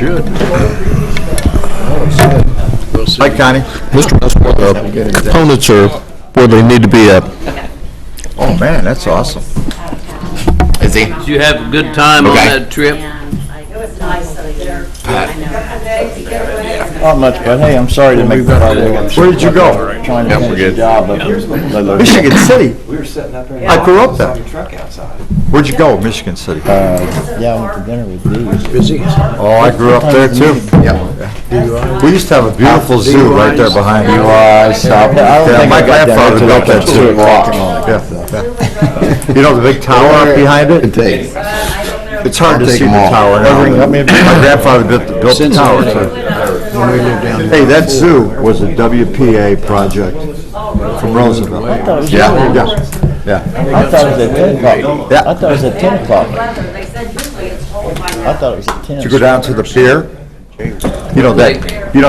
good. Hi, Connie. Mr. Westbrook, the opponents are where they need to be at. Oh, man, that's awesome. Is he? Did you have a good time on that trip? It was nice of you. Not much, but hey, I'm sorry to make the problem. Where did you go? Trying to Yep, we're finish the good. job up here. Michigan City. We were sitting up there. I grew up there. Truck outside. Where'd you go, Michigan City? Yeah, I went to dinner with Dee. Busy. Oh, I grew up there too. Yep. We used to have a beautiful zoo right there behind you. I stopped. I don't Yeah, think my I got grandfather there built until that 2 too. o'clock. Yeah. You know the big tower up behind it? It's hard to I'll take see the them all. tower now. My grandfather built the tower too. Hey, that zoo was a WPA project from Roosevelt. Yeah, yeah. I thought it was at 10 o'clock. Yeah. I thought it was at 10 o'clock. I thought it was at 10. Did you go down to the pier? You know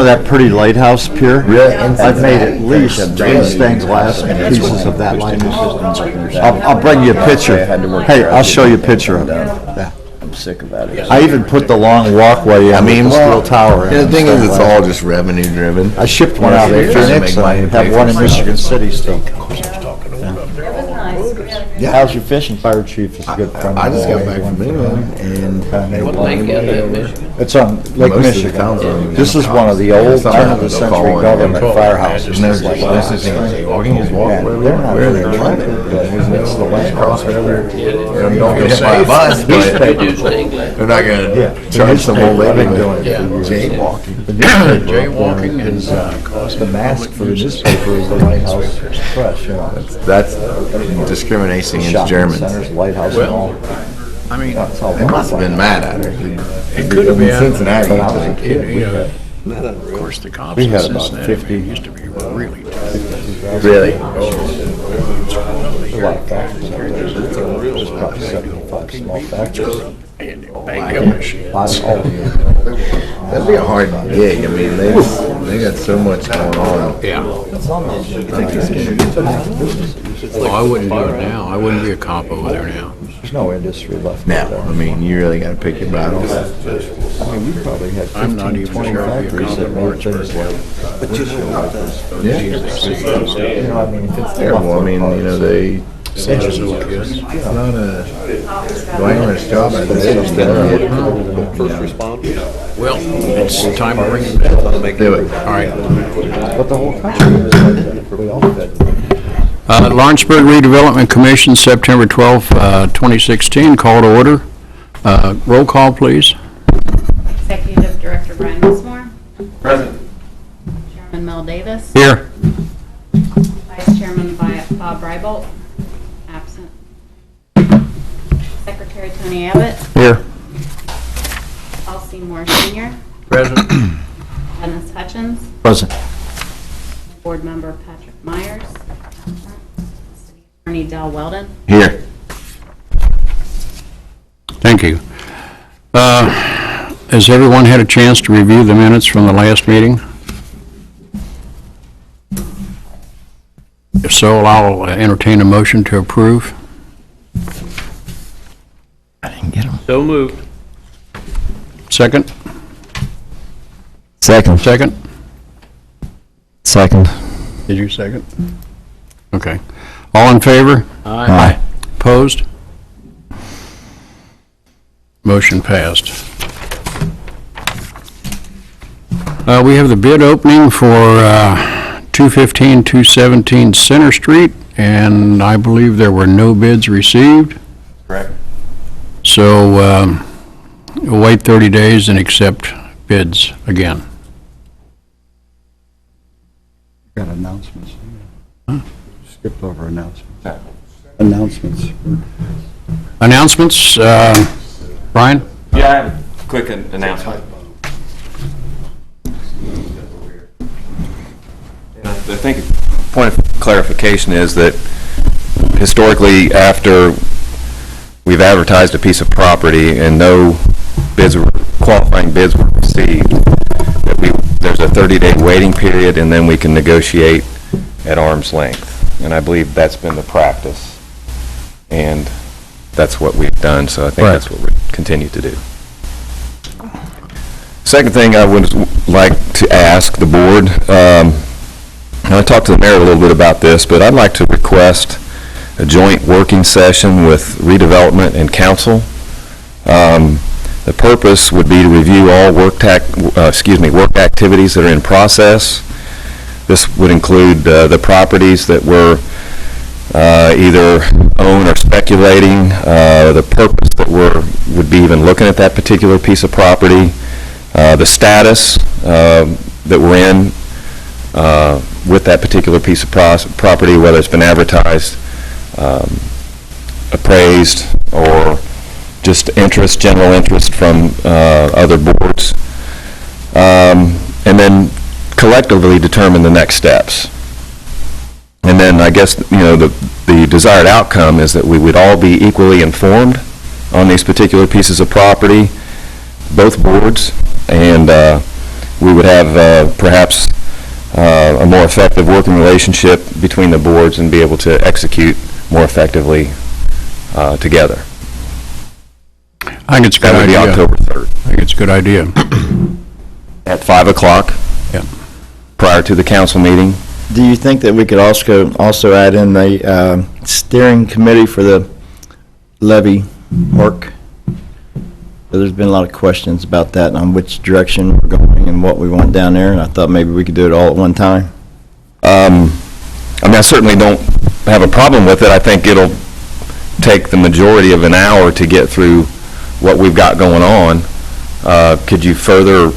that pretty lighthouse pier? Really? I've made at least 10 stained glass pieces of that lighthouse. I'll bring you a picture. Hey, I'll show you a picture of it. Yeah. I'm sick about it. I even put the long walkway in with the steel tower in. The thing is, it's all just revenue driven. I shipped one out of Phoenix, and I have one in Michigan City still. Yeah. How's your fishing? Fire chief is a good friend of mine. I just got back from England, and What lake is that, Michigan? It's on Lake most of the Michigan. towns are- This is one of the old turn-of-the-century Calling government them. firehouses. And there's like, this is walking his walk. Yeah, they're not Where really they're attractive, but it's the land Cross crossing. river. Don't get hit by a bus, but They do things like they're not gonna charge some old lady going jaywalking. jaywalking and The mask for the newspaper is the Lighthouse Press, you know. That's discrimination against Shopping Germans. centers, Lighthouse and all. I mean, That's how They must have been mad at her. it could have In been. Cincinnati. When I was a kid, we had Of course, the cops We in had about Cincinnati 50. used to be really tough. Really? a lot of factories out there. There's probably 75 small factories. And bang machine. That'd be a hard gig. I mean, they got so much going on. Yeah. Oh, I wouldn't do it now. I wouldn't be a cop over there now. There's no industry left Now, there. I mean, you really gotta pick your battles. I mean, we probably had I'm not 15, even 20 sure I'd be a factories cop that in made things like, Yeah. you know, I mean, if it's Terrible. I mean, you know, they, Those little kids. it's not a glamorous job. I think. Well, it's time to ring the bell. Do it. All right. but the whole country is like that. We all did. Lawrenceburg Redevelopment Commission, September 12, 2016, call to order. Roll call, please. Executive Director Brian Westmore, Present. Chairman Mel Davis, Here. Vice Chairman Bob Rybolt, absent. Secretary Tony Abbott, Here. Paul Seymour Senior, Present. Dennis Hutchins, Present. Board Member Patrick Myers, City Attorney Del Weldon. Here. Thank you. Has everyone had a chance to review the minutes from the last meeting? If so, I'll entertain a motion to approve. I didn't get them. So moved. Second? Second. Second? Second. Did you second? Okay. All in favor? Aye. Opposed? Motion passed. We have the bid opening for 215, 217 Center Street, and I believe there were no bids received. Correct. So we'll wait 30 days and accept bids again. Got announcements. Skipped over announcements. Announcements. Announcements, Brian? Yeah, I have a quick announcement. I think a point of clarification is that historically, after we've advertised a piece of property and no qualifying bids were received, that there's a 30-day waiting period, and then we can negotiate at arm's length. And I believe that's been the practice, and that's what we've done, so I think Right. that's what we continue to do. Second thing I would like to ask the board, and I talked to the mayor a little bit about this, but I'd like to request a joint working session with Redevelopment and Council. The purpose would be to review all work activities that are in process. This would include the properties that we're either own or speculating, the purpose that would be even looking at that particular piece of property, the status that we're in with that particular piece of property, whether it's been advertised, appraised, or just interest, general interest from other boards, and then collectively determine the next steps. And then I guess, the desired outcome is that we would all be equally informed on these particular pieces of property, both boards, and we would have perhaps a more effective working relationship between the boards and be able to execute more effectively together. I think it's a good That would be idea. October 3rd. I think it's a good idea. At 5 o'clock. Yep. Prior to the council meeting. Do you think that we could also add in the steering committee for the levy work? There's been a lot of questions about that, on which direction we're going and what we want down there, and I thought maybe we could do it all at one time. I certainly don't have a problem with it. I think it'll take the majority of an hour to get through what we've got going on. Could you further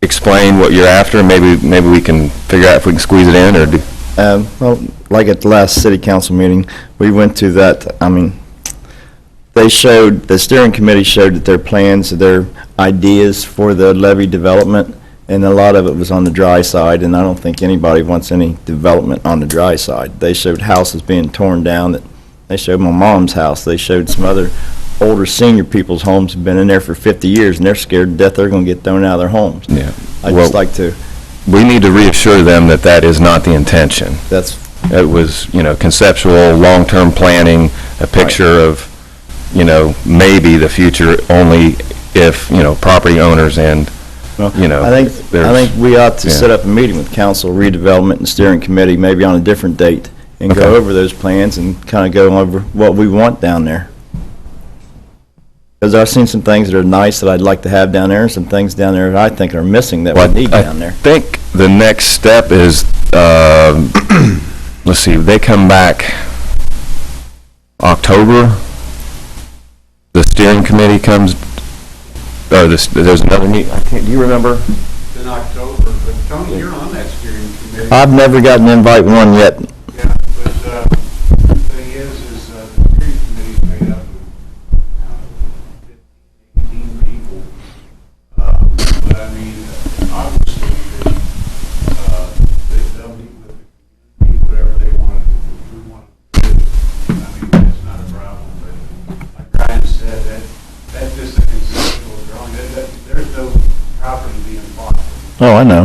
explain what you're after? Maybe we can figure out if we can squeeze it in, or do... Well, like at the last city council meeting, we went to that, the steering committee showed that their plans, their ideas for the levy development, and a lot of it was on the dry side, and I don't think anybody wants any development on the dry side. They showed houses being torn down. They showed my mom's house. They showed some other older senior people's homes have been in there for 50 years, and they're scared to death they're going to get thrown out of their homes. Yeah. I'd just like to, We need to reassure them that that is not the intention. that's, It was, conceptual, long-term planning, a picture of, maybe the future only if, property owners and, well, there's... I think we ought to yeah. set up a meeting with council, redevelopment, and steering committee, maybe on a different date, and Okay. go over those plans and kind of go over what we want down there. Because I've seen some things that are nice that I'd like to have down there, and some things down there that I think are missing that we need down there. I think the next step is, let's see, they come back October. The steering committee comes, or there's another meeting. Do you remember? In October, but Tony, you're on that steering committee. I've never gotten invite one yet. Yeah, but the thing is the steering committee's made up of 15, 18 people. But I mean, obviously, they'll meet with the community, whatever they want to do. I mean, that's not a problem, but like Brian said, that's just a conceptual drawing. There's no property being bought. Oh, I know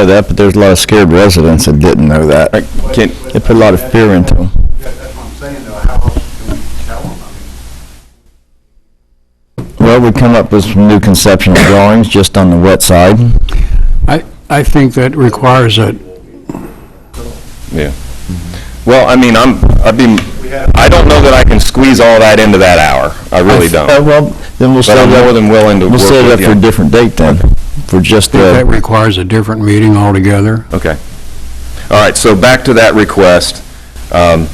that, but there's a lot of scared residents that didn't know that. It put a lot of fear into them. That's what I'm saying, though, how else can we tell them? I mean, Well, we come up with some new conceptual drawings just on the wet side. I think that requires a, Yeah. Well, I mean, I don't know that I can squeeze all that into that hour. I really don't. Well, then we'll But I'm more than willing to work We'll set it up with for a you. different date then, for just I think that the, requires a different meeting altogether. Okay. All right, so back to that request. I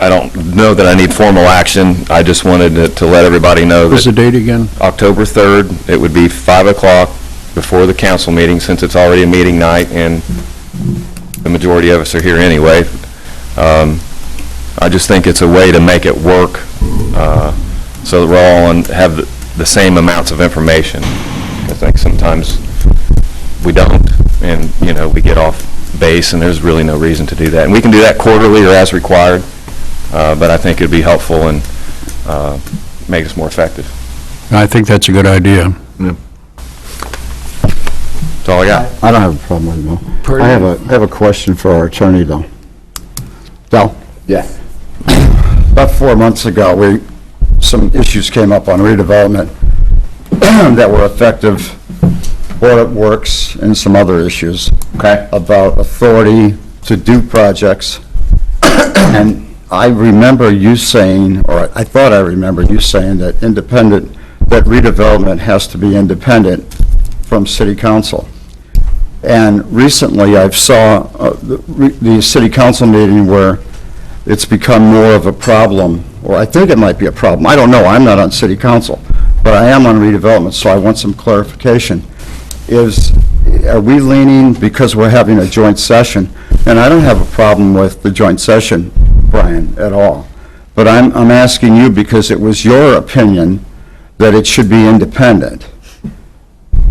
don't know that I need formal action. I just wanted to let everybody know What's the that date again? October 3rd, it would be 5 o'clock before the council meeting, since it's already a meeting night, and the majority of us are here anyway. I just think it's a way to make it work, so that we're all have the same amounts of information. I think sometimes we don't, and, we get off base, and there's really no reason to do that. And we can do that quarterly or as required, but I think it'd be helpful and make us more effective. I think that's a good idea. That's all I got. I don't have a problem with it, Bill. I have a question for our attorney, though. Bill? Yeah. About 4 months ago, some issues came up on redevelopment that were effective, audit works, and some other issues. Okay. About authority to do projects. And I remember you saying, or I thought I remember you saying that that redevelopment has to be independent from city council. And recently, I saw the city council meeting where it's become more of a problem, or I think it might be a problem. I don't know, I'm not on city council, but I am on redevelopment, so I want some clarification. Are we leaning, because we're having a joint session, and I don't have a problem with the joint session, Brian, at all, but I'm asking you because it was your opinion that it should be independent.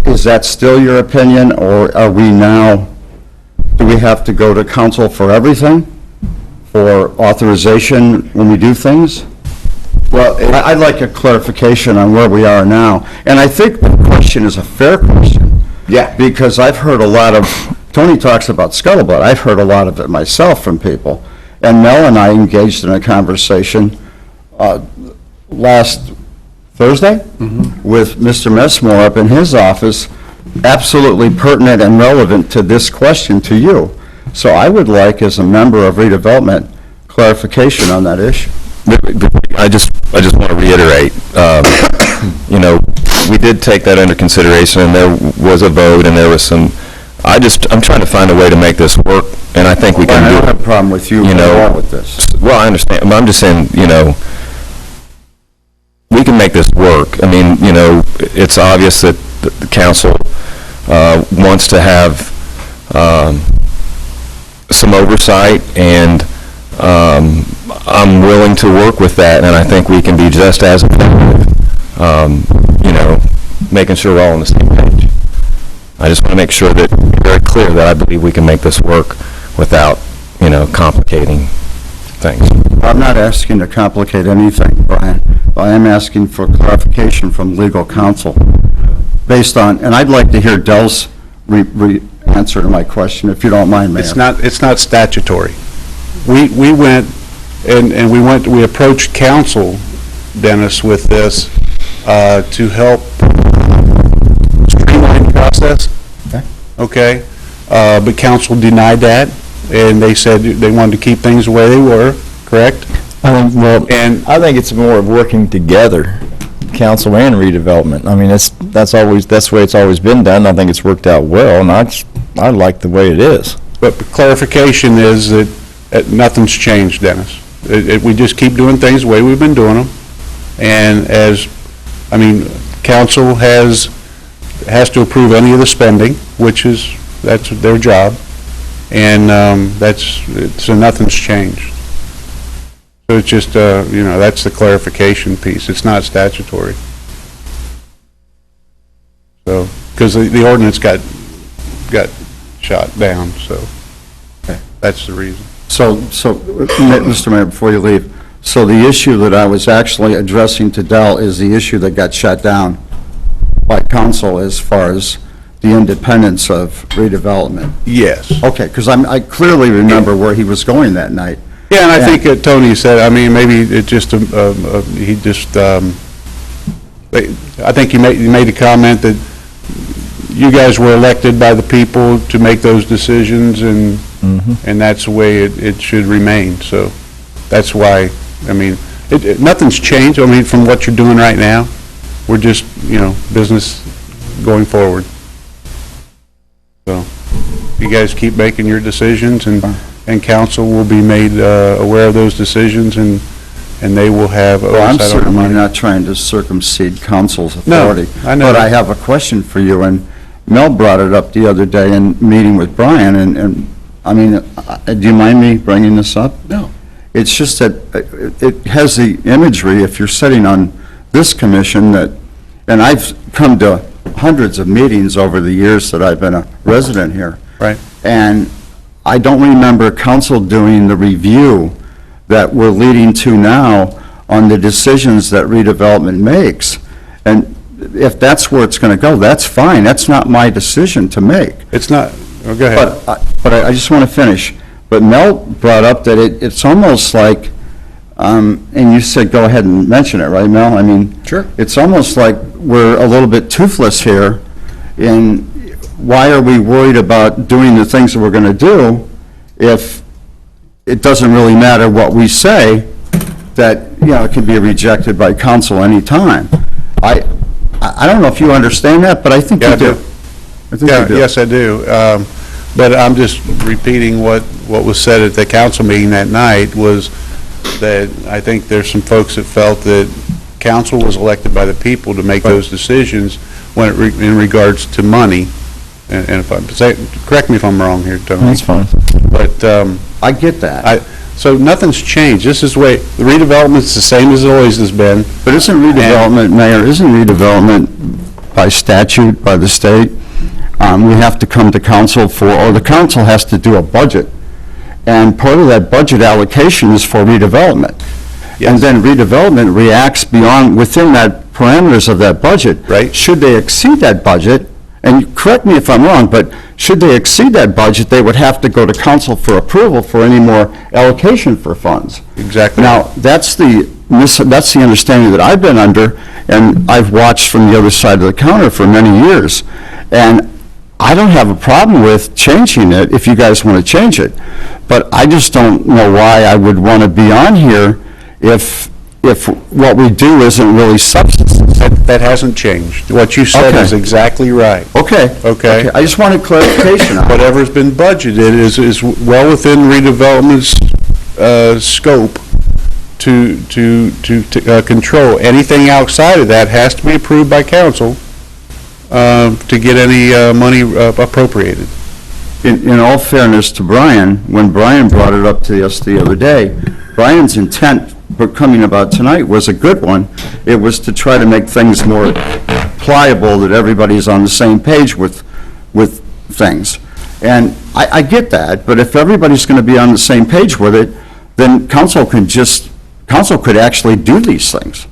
Is that still your opinion, or are we now, do we have to go to council for everything? For authorization when we do things? Well, I'd like a clarification on where we are now. And I think the question is a fair question. Yeah. Because I've heard a lot of, Tony talks about scuttlebutt, I've heard a lot of it myself from people. And Mel and I engaged in a conversation last Thursday with Mr. Messmore up in his office, absolutely pertinent and relevant to this question to you. So I would like, as a member of redevelopment, clarification on that issue. I just want to reiterate, we did take that under consideration, and there was a vote, and there was some, I'm trying to find a way to make this work, and I think we can do it. I don't have a problem with you at all with this. Well, I understand, but I'm just saying, we can make this work. I mean, it's obvious that the council wants to have some oversight, and I'm willing to work with that, and I think we can be just as effective, making sure we're all on the same page. I just want to make sure that we're very clear that I believe we can make this work without, complicating things. I'm not asking to complicate anything, Brian. I am asking for clarification from legal counsel based on, and I'd like to hear Dell's answer to my question, if you don't mind, Mayor. It's not statutory. We went, and we approached council, Dennis, with this to help streamline the process. Okay? But council denied that, and they said they wanted to keep things the way they were, correct? I think it's more of working together, council and redevelopment. I mean, that's the way it's always been done. I think it's worked out well, and I like the way it is. But the clarification is that nothing's changed, Dennis. We just keep doing things the way we've been doing them. And council has to approve any of the spending, that's their job. And so nothing's changed. So it's just, that's the clarification piece. It's not statutory. So, because the ordinance got shot down, so that's the reason. So, Mr. Mayor, before you leave, so the issue that I was actually addressing to Dell is the issue that got shut down by council as far as the independence of redevelopment. Yes. Okay, because I clearly remember where he was going that night. Yeah, and I think Tony said, maybe it just, I think he made a comment that you guys were elected by the people to make those decisions, and that's the way it should remain. So that's why, nothing's changed, from what you're doing right now. We're just, business going forward. So you guys keep making your decisions, and council will be made aware of those decisions, and they will have Well, I'm oversight on the certainly money. not trying to circumsede council's authority. I know. But I have a question for you, and Mel brought it up the other day in meeting with Brian, and do you mind me bringing this up? No. It's just that it has the imagery, if you're sitting on this commission, and I've come to hundreds of meetings over the years that I've been a resident here. Right. And I don't remember council doing the review that we're leading to now on the decisions that redevelopment makes. And if that's where it's going to go, that's fine. That's not my decision to make. It's not, go ahead. But I just want to finish. But Mel brought up that it's almost like and you said go ahead and mention it, right, Mel? I mean, Sure. it's almost like we're a little bit toothless here in why are we worried about doing the things that we're going to do if it doesn't really matter what we say, that, it can be rejected by council anytime. I don't know if you understand that, but I think you do. I think you do. Yes, I do. But I'm just repeating what was said at the council meeting that night, was that I think there's some folks that felt that council was elected by the people to make those decisions in regards to money. And if I'm, correct me if I'm wrong here, Tony. That's fine. But, I get that. so nothing's changed. This is the way, the redevelopment's the same as it always has been. But isn't redevelopment, Mayor, isn't redevelopment by statute, by the state? We have to come to council or the council has to do a budget. And part of that budget allocation is for redevelopment. And then redevelopment reacts within that parameters of that budget. Right. Should they exceed that budget, and correct me if I'm wrong, but should they exceed that budget, they would have to go to council for approval for any more allocation for funds. Exactly. Now, that's the understanding that I've been under, and I've watched from the other side of the counter for many years. And I don't have a problem with changing it if you guys want to change it. But I just don't know why I would want to be on here if what we do isn't really substance. That hasn't changed. What you said Okay. is exactly right. Okay. I just wanted clarification on it. Whatever's been budgeted is well within redevelopment's scope to control. Anything outside of that has to be approved by council to get any money appropriated. In all fairness to Brian, when Brian brought it up to us the other day, Brian's intent for coming about tonight was a good one. It was to try to make things more pliable, that everybody's on the same page with things. And I get that, but if everybody's going to be on the same page with it, then council could actually do these things.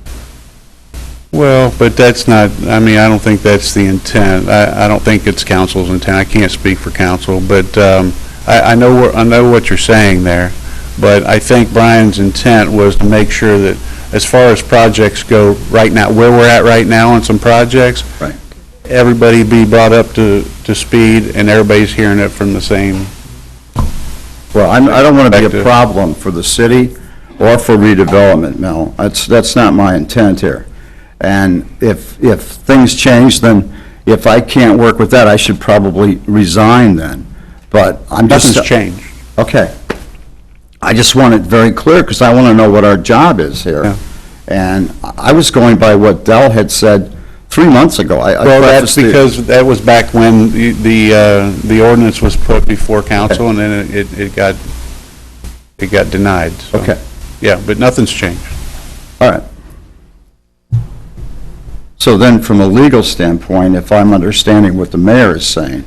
Well, but that's not, I don't think that's the intent. I don't think it's council's intent. I can't speak for council, but I know what you're saying there. But I think Brian's intent was to make sure that as far as projects go right now, where we're at right now on some projects, Right. everybody be brought up to speed and everybody's hearing it from the same. Well, I don't want to be a Perspective. problem for the city or for redevelopment, Mel. That's not my intent here. And if things change, then if I can't work with that, I should probably resign then. But I'm just... Nothing's changed. Okay. I just want it very clear, because I want to know what our job is here. Yeah. And I was going by what Dell had said 3 months ago. Well, that's because that was back when the ordinance was put before council and then it got denied. So, Okay. yeah, but nothing's changed. All right. So then, from a legal standpoint, if I'm understanding what the mayor is saying,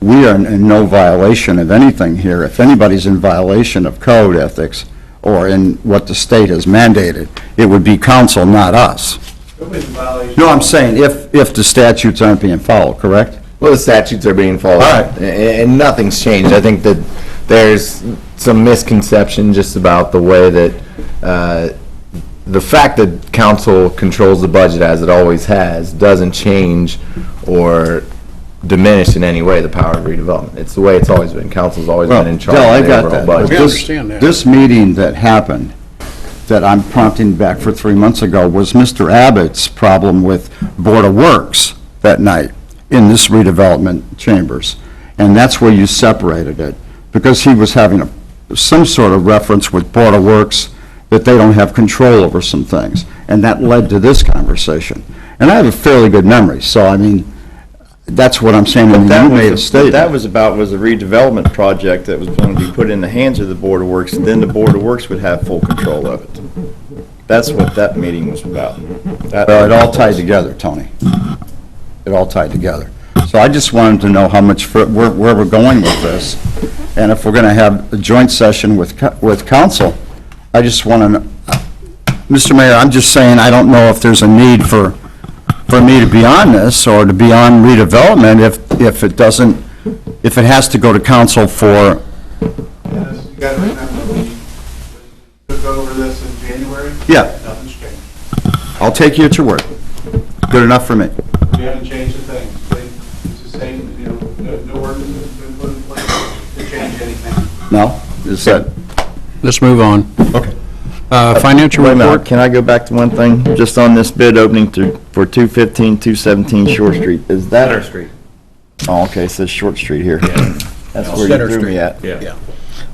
we are in no violation of anything here. If anybody's in violation of code ethics or in what the state has mandated, it would be council, not us. Nobody's in violation. No, I'm saying if the statutes aren't being followed, correct? Well, the statutes are being followed. All right. And nothing's changed. I think that there's some misconception just about the way that, the fact that council controls the budget as it always has doesn't change or diminish in any way the power of redevelopment. It's the way it's always been. Council's always been in charge Del, I of the got overall that. budget. We understand that. This meeting that happened, that I'm prompting back for 3 months ago, was Mr. Abbott's problem with Board of Works that night in this redevelopment chambers. And that's where you separated it, because he was having some sort of reference with Board of Works that they don't have control over some things. And that led to this conversation. And I have a fairly good memory, so I mean, that's what I'm saying. I mean, you made a What statement. that was about was a redevelopment project that was going to be put in the hands of the Board of Works, and then the Board of Works would have full control of it. That's what that meeting was about. Well, it all tied together, Tony. It all tied together. So I just wanted to know how much, where we're going with this. And if we're going to have a joint session with council, I just want to know, Mr. Mayor, I'm just saying, I don't know if there's a need for me to be on this or to be on redevelopment if it has to go to council for, Yes, you got to remember, we took over this in Yeah, Nothing's changed. I'll take you at your word. Good enough for me. We haven't changed a thing. It's the same, you know, no work has been put in place to change anything. No? Is that, Let's move on. okay. Financial Wait a minute, report? can I go back to one thing? Just on this bid opening for 215, 217 Short Street, is that? Center Street. Oh, okay, it says Short Street here. That's where Center you threw Street. me at. Yeah.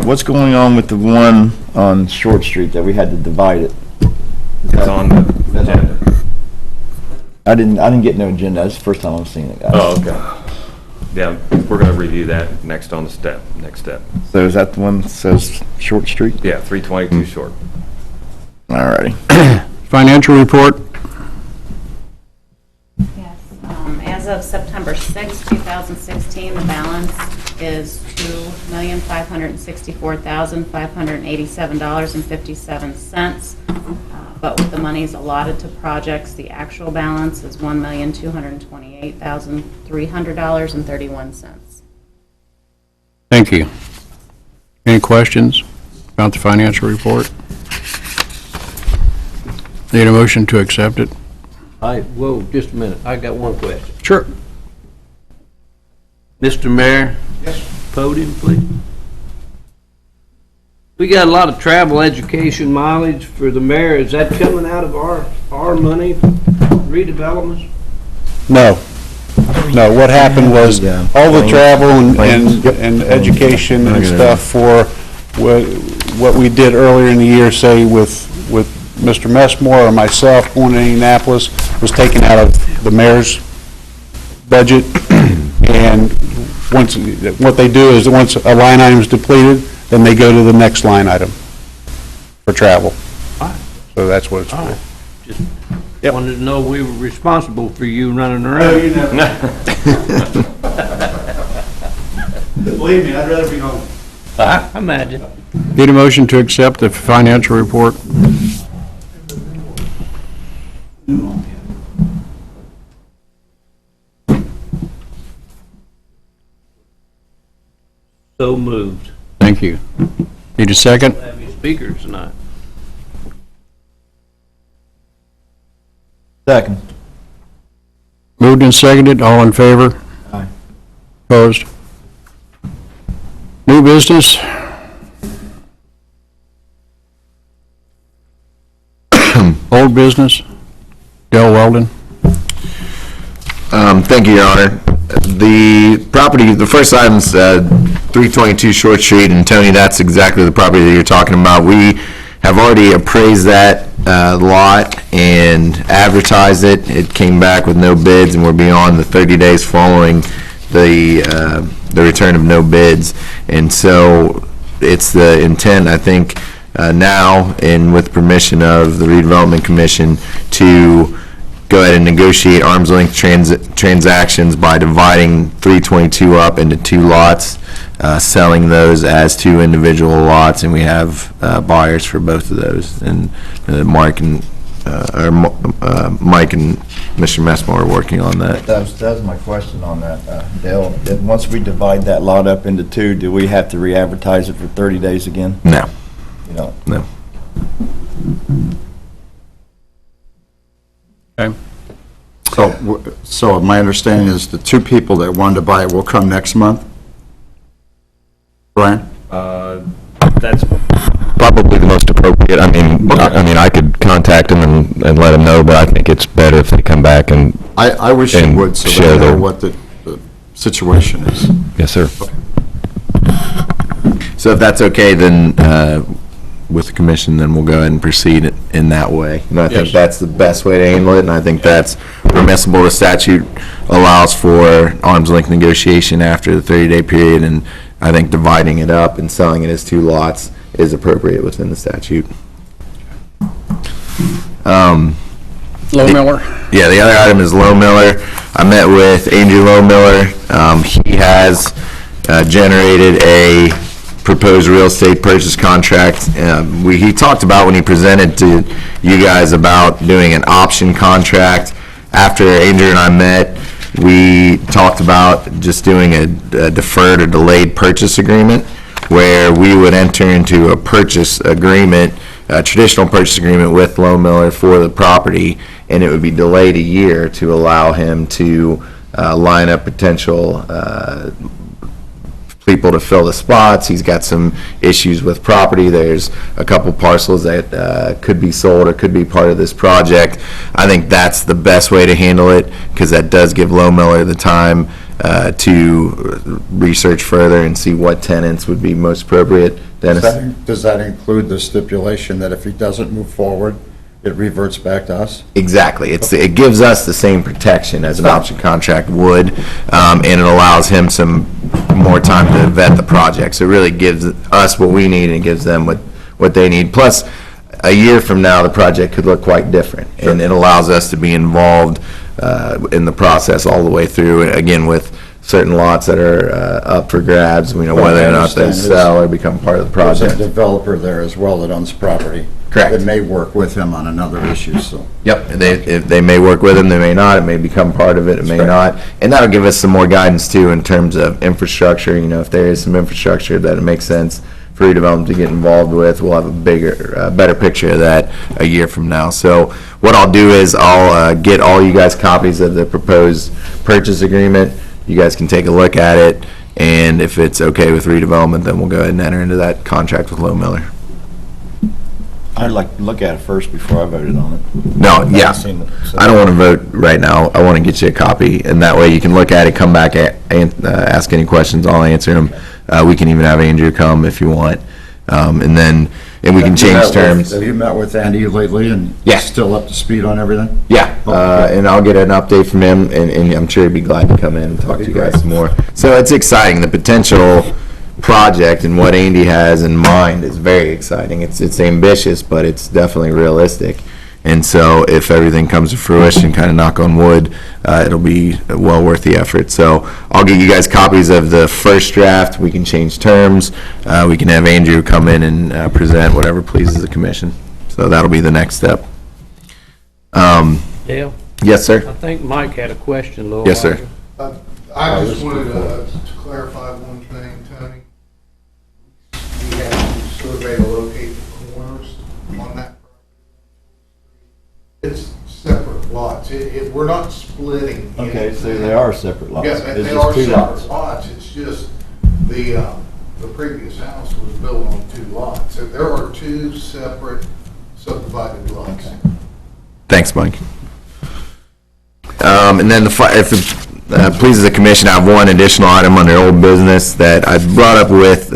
What's going on with the one on Short Street that we had to divide it? It's on the agenda. I didn't get no agenda, that's the first time I'm seeing it, guys. Oh, okay. Yeah, we're gonna review that next on the next step. So is that the one that says Short Street? Yeah, 322 short. Alrighty. Financial report? Yes. As of September 6, 2016, the balance is $2,564,587.57. But with the monies allotted to projects, the actual balance is $1,228,300.31. Thank you. Any questions about the financial report? Need a motion to accept it? Whoa, just a minute. I got one question. Sure. Mr. Mayor? Yes. Podium, please. We got a lot of travel education mileage for the mayor. Is that coming out of our money, redevelopment? No. No, what happened was, all the travel and education and stuff for what we did earlier in the year, say with Mr. Messmore or myself going to Indianapolis, was taken out of the mayor's budget. And what they do is, once a line item is depleted, then they go to the next line item for travel. So that's what it's for. Just wanted to know we were responsible for you running No, around. you never. Believe me, I'd rather be home. I imagine. Need a motion to accept the financial report? So moved. Thank you. Need a second? Have you speakers tonight? Second. Moved and seconded, all in favor? Aye. Opposed? New business? Old business? Dale Weldon? Thank you, Your Honor. The property, the first item's 322 Short Street, and Tony, that's exactly the property that you're talking about. We have already appraised that lot and advertised it. It came back with no bids, and we're beyond the 30 days following the return of no bids. And so it's the intent, I think, now, and with permission of the Redevelopment Commission, to go ahead and negotiate arm's length transactions by dividing 322 up into two lots, selling those as two individual lots, and we have buyers for both of those. And Mike and Mr. Messmore are working on that. That was my question on that, Dale. Once we divide that lot up into two, do we have to re-advertise it for 30 days again? No, You know, no. Okay. So my understanding is the two people that wanted to buy it will come next month? Brian? That's probably the most appropriate. I mean, I could contact them and let them know, but I think it's better if they come back and, I wish you And would, so share they know their- what the situation is. yes, sir. So if that's okay, then with the commission, then we'll go ahead and proceed in that way. And I think Yes. that's the best way to handle it, and I think that's permissible. The statute allows for arm's length negotiation after the 30-day period, and I think dividing it up and selling it as two lots is appropriate within the statute. Low Miller? Yeah, the other item is Low Miller. I met with Andrew Low Miller. He has generated a proposed real estate purchase contract. He talked about, when he presented to you guys, about doing an option contract. After Andrew and I met, we talked about just doing a deferred or delayed purchase agreement, where we would enter into a purchase agreement a traditional purchase agreement with Lone Miller for the property, and it would be delayed a year to allow him to line up potential people to fill the spots. He's got some issues with property. There's a couple parcels that could be sold or could be part of this project. I think that's the best way to handle it, because that does give Lone Miller the time to research further and see what tenants would be most appropriate. Dennis? Does that include the stipulation that if he doesn't move forward, it reverts back to us? Exactly. It gives us the same protection as an option contract would, and it allows him some more time to vet the project. So it really gives us what we need and gives them what they need. Plus, a year from now, the project could look quite different, and it allows us to be involved in the process all the way through, again, with certain lots that are up for grabs, whether or not they sell or become part of the project. There's a developer there as well that owns property. Correct. That may work with him on another issue, so. Yep, they may work with him, they may not, it may become part of it, it may not. And that'll give us some more guidance too in terms of infrastructure, if there is some infrastructure that it makes sense for redevelopment to get involved with, we'll have a better picture of that a year from now. So what I'll do is I'll get all you guys copies of the proposed purchase agreement. You guys can take a look at it, and if it's okay with redevelopment, then we'll go ahead and enter into that contract with Lone Miller. I'd like to look at it first before I voted on it. No, yeah. I've seen it, so. I don't want to vote right now. I want to get you a copy, and that way you can look at it, come back, and ask any questions. I'll answer them. We can even have Andrew come if you want, and we can change terms. Have you met with Andy lately, and Yeah. he's still up to speed on everything? Yeah, and I'll get an update from him, and I'm sure he'd be glad to come in and talk to you guys some more. So it's exciting. The potential project and what Andy has in mind is very exciting. It's ambitious, but it's definitely realistic. And so if everything comes to fruition, kind of knock on wood, it'll be well worth the effort. So I'll get you guys copies of the first draft. We can change terms. We can have Andrew come in and present whatever pleases the commission. So that'll be the next step. Dale? Yes, sir. I think Mike had a question, a little Yes, sir. I just wanted to clarify one thing, Tony. We have to survey to locate the corners on that. It's separate lots. We're not splitting. Okay, so anything. they are separate lots. Yeah, It's they just are two separate lots. lots. It's just the previous house was built on 2 lots. So there are 2 separate subdivided lots. Okay. Thanks, Mike. And then if it pleases the commission, I have one additional item under old business that I brought up with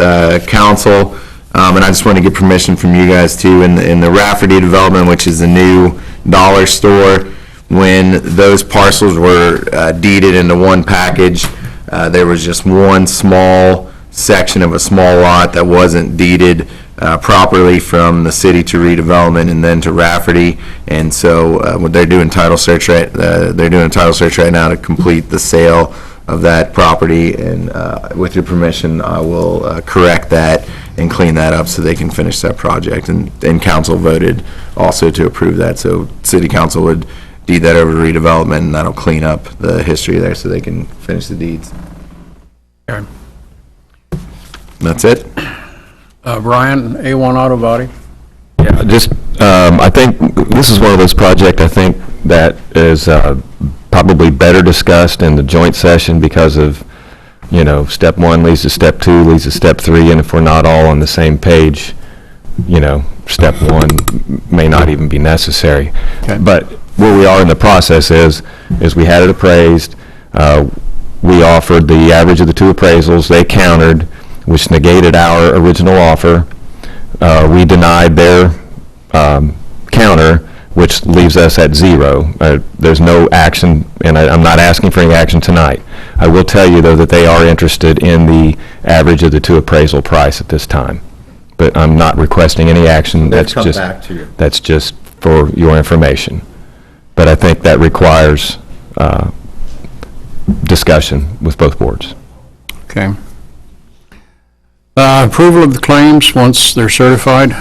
council, and I just want to get permission from you guys too. In the Rafferty development, which is the new dollar store, when those parcels were deeded into one package, there was just one small section of a small lot that wasn't deeded properly from the city to redevelopment and then to Rafferty. And so what they're doing title search right now to complete the sale of that property. And with your permission, I will correct that and clean that up so they can finish that project. And council voted also to approve that. So city council would deed that over to redevelopment, and that'll clean up the history there so they can finish the deeds. Okay. That's it. Brian, A1 Auto Body. Yeah, just, I think this is one of those projects, I think, that is probably better discussed in the joint session because of, step 1 leads to step 2, leads to step 3, and if we're not all on the same page, step 1 may not even be necessary. Okay. But where we are in the process is we had it appraised, we offered the average of the 2 appraisals, they countered, which negated our original offer. We denied their counter, which leaves us at 0. There's no action, and I'm not asking for any action tonight. I will tell you, though, that they are interested in the average of the 2 appraisal price at this time. But I'm not requesting any action. They've come back to you. That's just for your information. But I think that requires discussion with both boards. Okay. Approval of the claims once they're certified.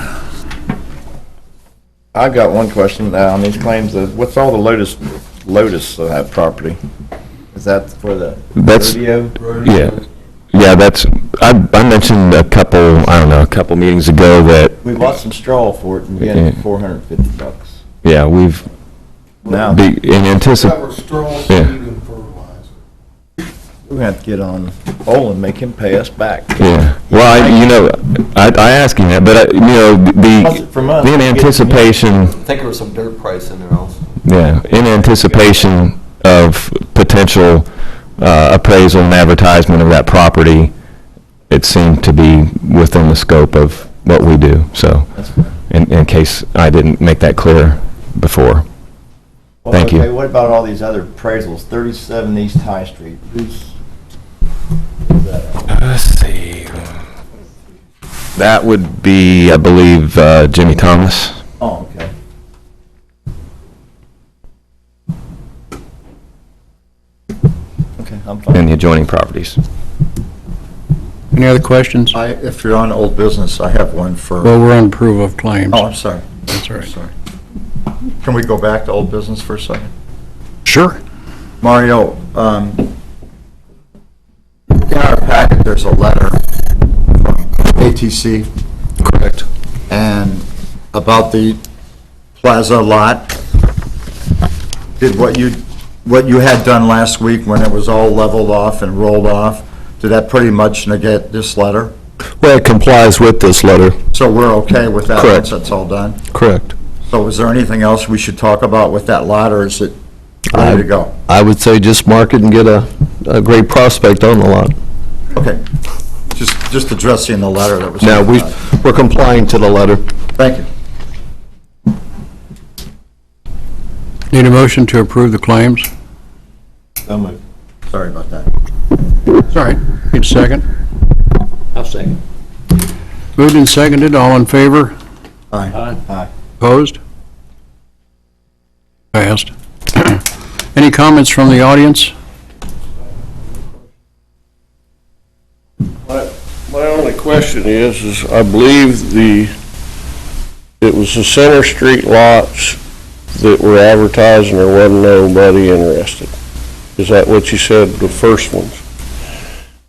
I've got one question on these claims. What's all the Lotus property? Is that for the That's- rodeo? Yeah, that's, I mentioned a couple meetings ago that, We bought some straw for it and we got it for $450. yeah, we've, Now, in anticipation. That was straw, seed, Yeah. and fertilizer. we're gonna have to get on Olin, make him pay us back. Yeah, well, I asked him that, but, Plus it from us, in we get it from him. anticipation, I think there was some dirt price in there also. yeah, in anticipation of potential appraisal and advertisement of that property, it seemed to be within the scope of what we do, so, That's fine. in case I didn't make that clear before. Thank you. Okay, what about all these other appraisals? 37 East High Street, who's that? Let's see. That would be, I believe, Jimmy Thomas. Oh, okay. Okay, I'm fine. And the adjoining properties. Any other questions? If you're on old business, I have one for, Well, we're on approval of claims. oh, I'm sorry. That's all right. Sorry. Can we go back to old business for a second? Sure. Mario, in our packet, there's a letter from ATC. Correct. And about the plaza lot. Did what you had done last week when it was all leveled off and rolled off, did that pretty much negate this letter? Well, it complies with this letter. So we're okay with that Correct. once that's all done? Correct. So is there anything else we should talk about with that lot, or is it ready to go? I would say just mark it and get a great prospect on the lot. Okay. Just addressing the letter that was. Now, we're complying to the letter. Thank you. Need a motion to approve the claims? So moved. Sorry about that. It's all right. Need a second? I'll second. Moved and seconded, all in favor? Aye. Aye. Opposed? Passed. Any comments from the audience? My only question is I believe it was the Center Street lots that were advertised and there wasn't nobody interested. Is that what you said, the first ones?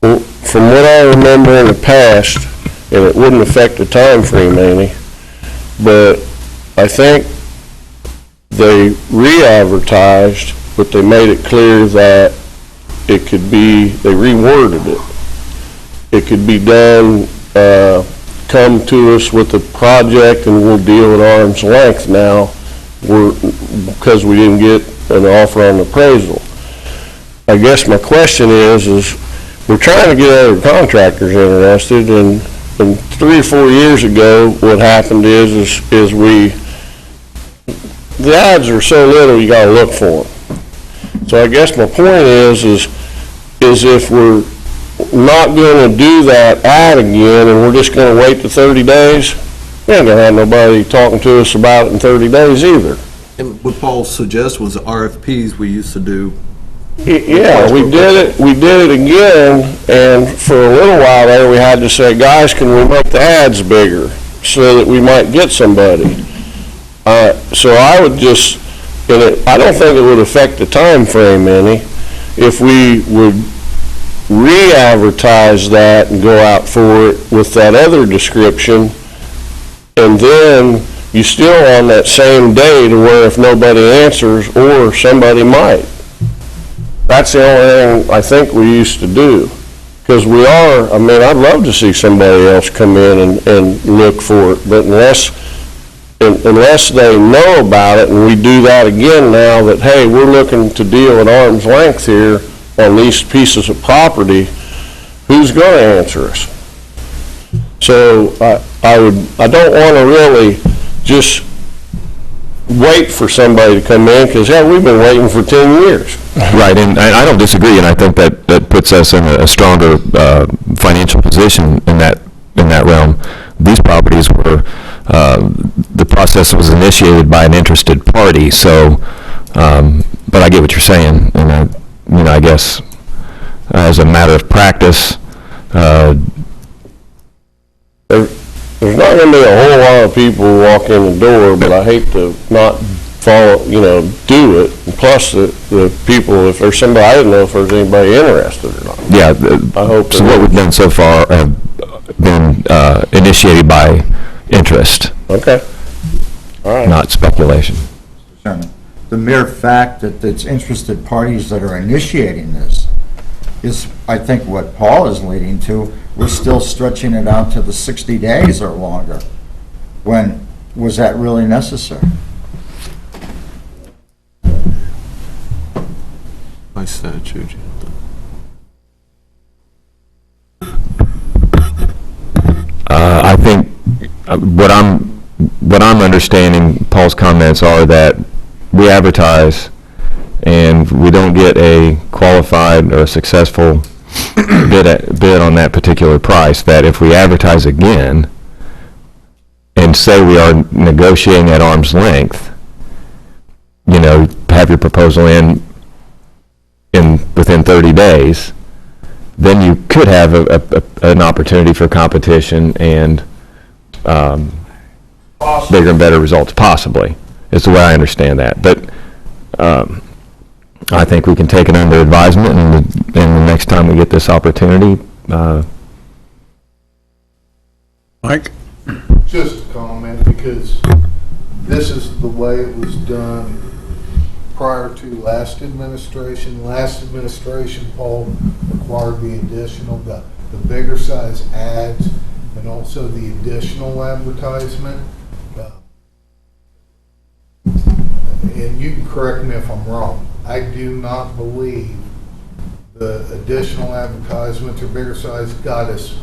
Well, from what I remember in the past, and it wouldn't affect the time frame any, but I think they re-advertised, but they made it clear that it could be, they reworded it. It could be done, come to us with a project and we'll deal at arm's length now, because we didn't get an offer on appraisal. I guess my question is we're trying to get other contractors interested, and 3 or 4 years ago, what happened is the ads are so little, you gotta look for them. So I guess my point is if we're not gonna do that ad again, and we're just gonna wait the 30 days, we ain't gonna have nobody talking to us about it in 30 days either. And what Paul suggests was the RFPs we used to do. Yeah, we did it again, and for a little while there, we had to say, guys, can we make the ads bigger so that we might get somebody? So I would just, I don't think it would affect the time frame any if we would re-advertise that and go out for it with that other description, and then you still on that same day to where if nobody answers, or somebody might. That's the only thing I think we used to do. Because I'd love to see somebody else come in and look for it, but unless they know about it, and we do that again now that, hey, we're looking to deal at arm's length here on these pieces of property, who's going to answer us? So I don't want to really just wait for somebody to come in, because, we've been waiting for 10 years. Right, and I don't disagree, and I think that puts us in a stronger financial position in that realm. These properties were, the process was initiated by an interested party, so, but I get what you're saying, and I guess as a matter of practice, There's not going to be a whole lot of people who walk in the door, but I hate to not follow, do it. Plus, the people, if there's somebody, I don't know if there's anybody interested or not. Yeah, I hope so there what is. we've done so far have been initiated by interest, Okay. All right. not speculation. Chairman, the mere fact that it's interested parties that are initiating this is, I think, what Paul is leading to. We're still stretching it out to the 60 days or longer. When was that really necessary? By statute. I think what I'm understanding Paul's comments are that we advertise and we don't get a qualified or a successful bid on that particular price, that if we advertise again and say we are negotiating at arm's length, have your proposal in within 30 days, then you could have an opportunity for competition and bigger and better results, possibly, is the way I understand that. But I think we can take it under advisement, and the next time we get this opportunity. Mike? Just a comment, because this is the way it was done prior to last administration. Last administration, Paul, required the additional, the bigger size ads, and also the additional advertisement. And you can correct me if I'm wrong. I do not believe the additional advertisements or bigger size got us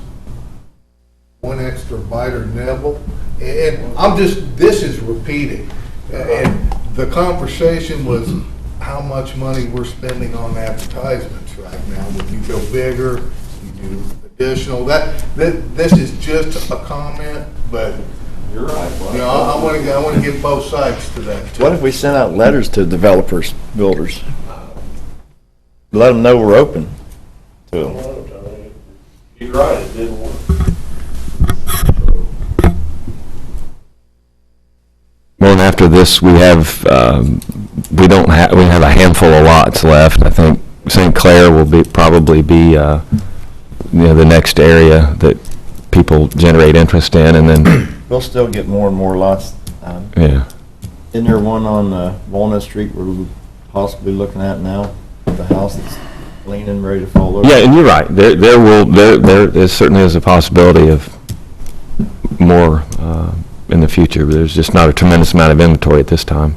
one extra bite or nibble. And this is repeating. And the conversation was how much money we're spending on advertisements right now. When you go bigger, you do additional. This is just a comment, but you're right. I want to give both sides to that too. What if we sent out letters to developers, builders? Let them know we're open to them. He's right, it didn't work. Well, and after this, we have we have a handful of lots left. I think St. Clair will probably be the next area that people generate interest in, and then We'll still get more and more lots. yeah. Isn't there one on Walnut Street we're possibly looking at now? The house that's leaning, ready to fall over? Yeah, and you're right. There certainly is a possibility of more in the future, but there's just not a tremendous amount of inventory at this time.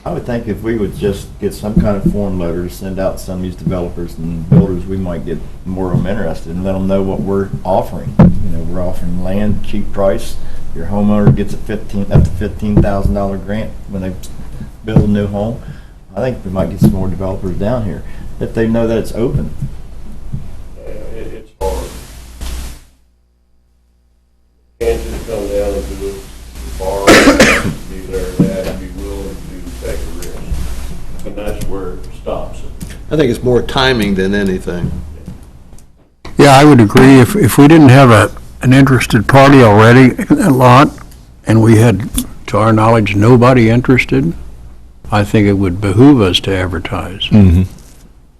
I would think if we would just get some kind of form letter to send out to some of these developers and builders, we might get more of them interested and let them know what we're offering. We're offering land, cheap price. Your homeowner gets up to $15,000 grant when they build a new home. I think we might get some more developers down here if they know that it's open. It's hard. Can't just come down and do it, borrow, be there and that, and be willing to take a risk. And that's where it stops it. I think it's more timing than anything. Yeah, I would agree. If we didn't have an interested party already in that lot, and we had, to our knowledge, nobody interested, I think it would behoove us to advertise. Mm-hmm.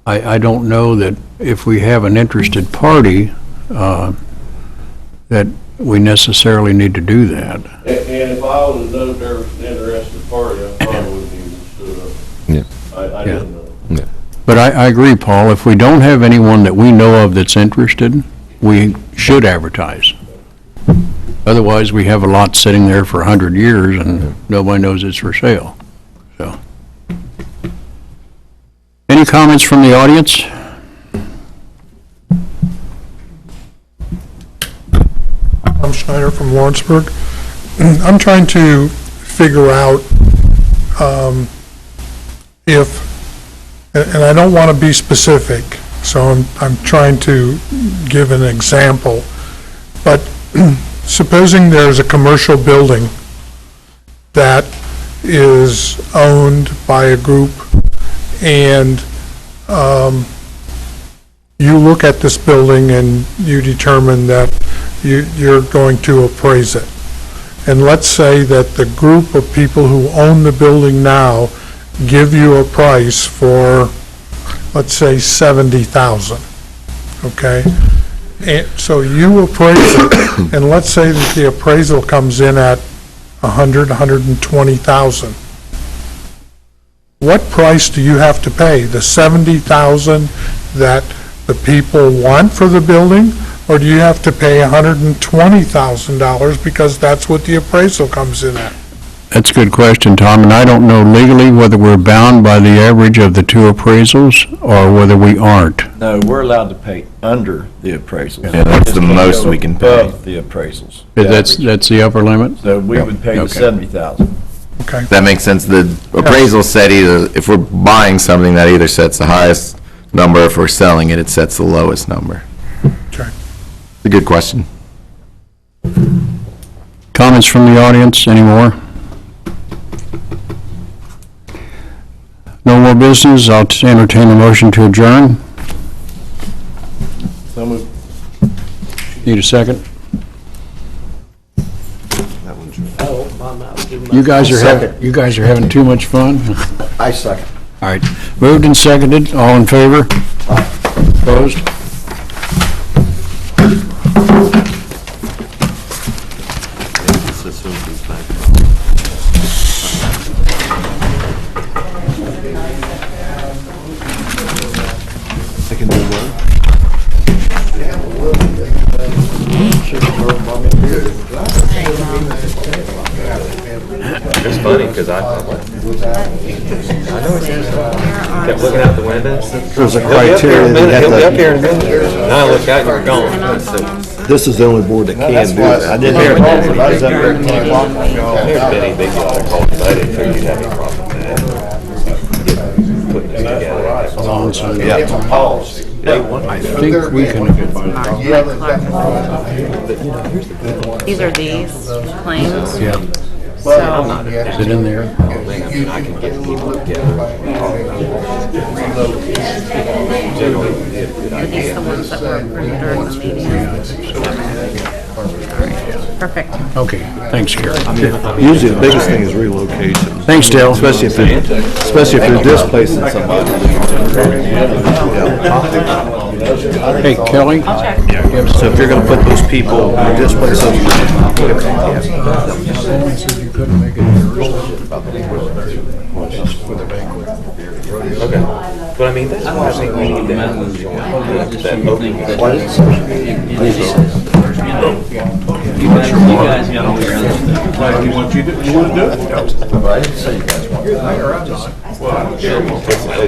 I don't know that if we have an interested party, that we necessarily need to do that. And if I would have known there was an interested party, I probably wouldn't even stood up. Yeah. I didn't know. Yeah. But I agree, Paul, if we don't have anyone that we know of that's interested, we should advertise. Otherwise, we have a lot sitting there for 100 years and nobody knows it's for sale. So, any comments from the audience? I'm Schneider from Lawrenceburg. I'm trying to figure out and I don't want to be specific, so I'm trying to give an example, but supposing there's a commercial building that is owned by a group, and you look at this building and you determine that you're going to appraise it. and let's say that the group of people who own the building now give you a price for, let's say, 70,000, okay? And so you appraise it, and let's say that the appraisal comes in at 120,000. What price do you have to pay? The 70,000 that the people want for the building, or do you have to pay $120,000 because that's what the appraisal comes in at? That's a good question, Tom, and I don't know legally whether we're bound by the average of the two appraisals or whether we aren't. No, we're allowed to pay under the appraisals. Yeah, that's the most we can pay. Above the appraisals. That's the upper limit? So we would pay the Okay. 70,000. Okay. That makes sense. The appraisal set either, if we're buying something, that either sets the highest number. If we're selling it, it sets the lowest number. Okay. A good question. Comments from the audience, any more? No more business, I'll entertain a motion to adjourn. So moved. Need a second? You guys are having too much fun? I second. All right, moved and seconded, all in favor? Opposed? I can do one. It's funny, because I know what you're saying. Kept looking out the window. There's a criteria that He'll be up you here have in a minute. And I look out and you're gone. So, to, this is the only board that can do that. I didn't hear it. I was up there at 10 o'clock. There's many big other calls, but I didn't figure you'd have any problem with that. Putting this together. I think we can, These are these claims. yeah, So, is it in there? I can get people together. Generally, it'd be a good are these idea. the ones that were approved during the meeting? Perfect. Okay, thanks, Gary. Usually the biggest thing is relocation. Thanks, Dale. Especially if you're displacing somebody. Hey, Kelly? So if you're gonna put those people, displace them. Okay. But I mean, that's why I think we need that opening. You guys got all your other stuff. You want to do it?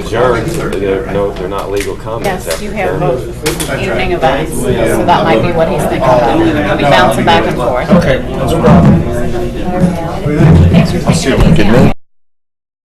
Adjourned, they're not legal comments Yes, after you have adjournment. evening events, so that might be what he's thinking about. We'll be bouncing back and forth. Okay.